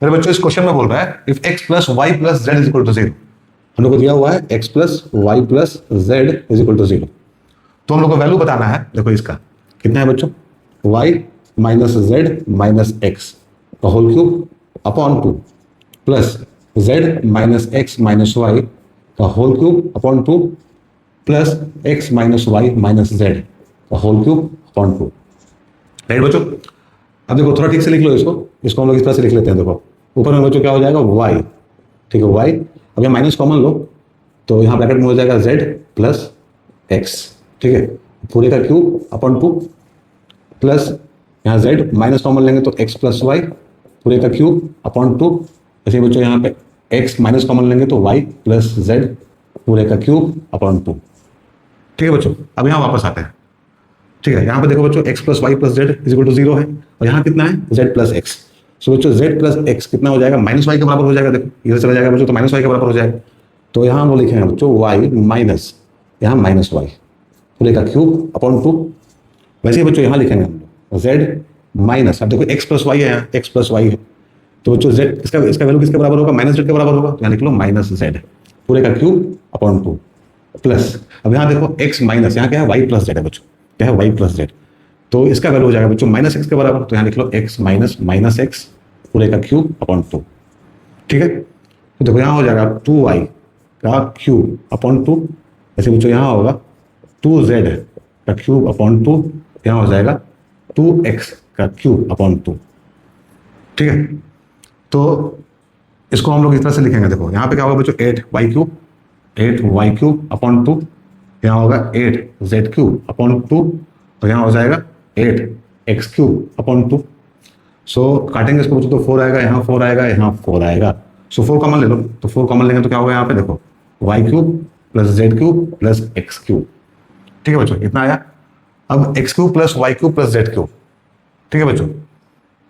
मेरे बच्चों इस क्वेश्चन में बोल रहा है if x plus y plus z is equal to 0, हम लोग को दिया हुआ है x plus y plus z is equal to 0। तो हम लोग को वैल्यू बताना है, देखो इसका कितना है बच्चों, y minus z minus x का whole cube upon 2 plus z minus x minus y का whole cube upon 2 plus x minus y minus z का होल क्यूब अपॉन 2। राइट बच्चों, अब देखो थोड़ा ठीक से लिख लो इसको हम लोग इस तरह से लिख लेते हैं। देखो ऊपर में बच्चों क्या हो जाएगा y, ठीक है y, अब यहाँ माइनस कॉमन लो तो यहाँ ब्रैकेट में हो जाएगा z प्लस एक्स, ठीक है, पूरे का क्यूब अपॉन 2 प्लस यहाँ z माइनस कॉमन लेंगे तो x प्लस वाई पूरे का क्यूब अपॉन 2, ऐसे बच्चों यहाँ पे x माइनस कॉमन लेंगे तो y प्लस z पूरे का क्यूब अपॉन 2। ठीक है बच्चों, अब यहाँ वापस आते हैं। ठीक है, यहाँ पे देखो बच्चों x plus y plus z is equal to 0 है और यहाँ कितना है z प्लस एक्स। सो बच्चों z प्लस एक्स कितना हो जाएगा, माइनस वाई के बराबर हो जाएगा। देखो इधर चला जाएगा बच्चों तो माइनस वाई के बराबर हो जाएगा। तो यहाँ हम लोग लिखेंगे बच्चों y माइनस यहाँ माइनस वाई पूरे का क्यूब अपॉन 2। वैसे ही बच्चों यहाँ लिखेंगे हम लोग z माइनस, अब देखो x प्लस वाई है, यहाँ x प्लस वाई है तो बच्चों z इसका वैल्यू किसके बराबर होगा, माइनस जेड के बराबर होगा। तो यहाँ लिख लो माइनस जेड पूरे का क्यूब अपॉन 2 प्लस, अब यहाँ देखो x माइनस यहाँ क्या है y प्लस जेड है बच्चों, क्या है y प्लस जेड, तो इसका वैल्यू हो जाएगा बच्चों माइनस एक्स के बराबर। तो यहाँ लिख लो x माइनस माइनस एक्स पूरे का क्यूब अपॉन 2। ठीक है, तो देखो यहाँ हो जाएगा 2y का क्यूब अपॉन 2, ऐसे बच्चों यहाँ होगा 2z का क्यूब अपॉन 2, यहाँ हो जाएगा 2x का क्यूब अपॉन 2। ठीक है, तो इसको हम लोग इस तरह से लिखेंगे। देखो यहाँ पे क्या होगा बच्चों 8y क्यूब अपॉन 2, यहाँ होगा 8z क्यूब अपॉन 2 और यहाँ हो जाएगा 8x क्यूब अपॉन 2। सो काटेंगे इसको बच्चों तो 4 आएगा, यहाँ 4 आएगा, यहाँ 4 आएगा। सो 4 कॉमन ले लो, तो 4 कॉमन लेंगे तो क्या होगा यहाँ पे देखो y cube plus z cube plus x cube. ठीक है बच्चों, इतना आया। अब x cube plus y cube plus z cube, ठीक है बच्चों,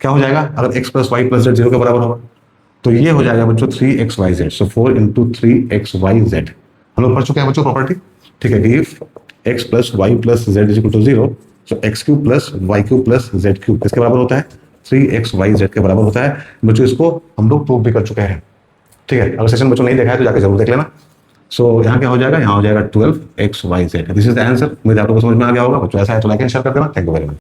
क्या हो जाएगा अगर x plus y plus z 0 के बराबर होगा तो ये हो जाएगा बच्चों 3xyz। सो 4 इंटू 3xyz हम लोग पढ़ चुके हैं बच्चों प्रॉपर्टी। ठीक है, if x plus y plus z is equal to 0, so x cube plus y cube plus z cube किसके बराबर होता है, 3xyz के बराबर होता है। बच्चों इसको हम लोग प्रूव भी कर चुके हैं। ठीक है, अगर सेशन बच्चों नहीं देखा है तो जाकर जरूर देख लेना। सो यहाँ क्या हो जाएगा, यहाँ हो जाएगा 12xyz। This is the answer. उम्मीद है आप लोगों को समझ में आ गया होगा बच्चों। ऐसा है तो लाइक एंड शेयर कर देना। Thank you very much.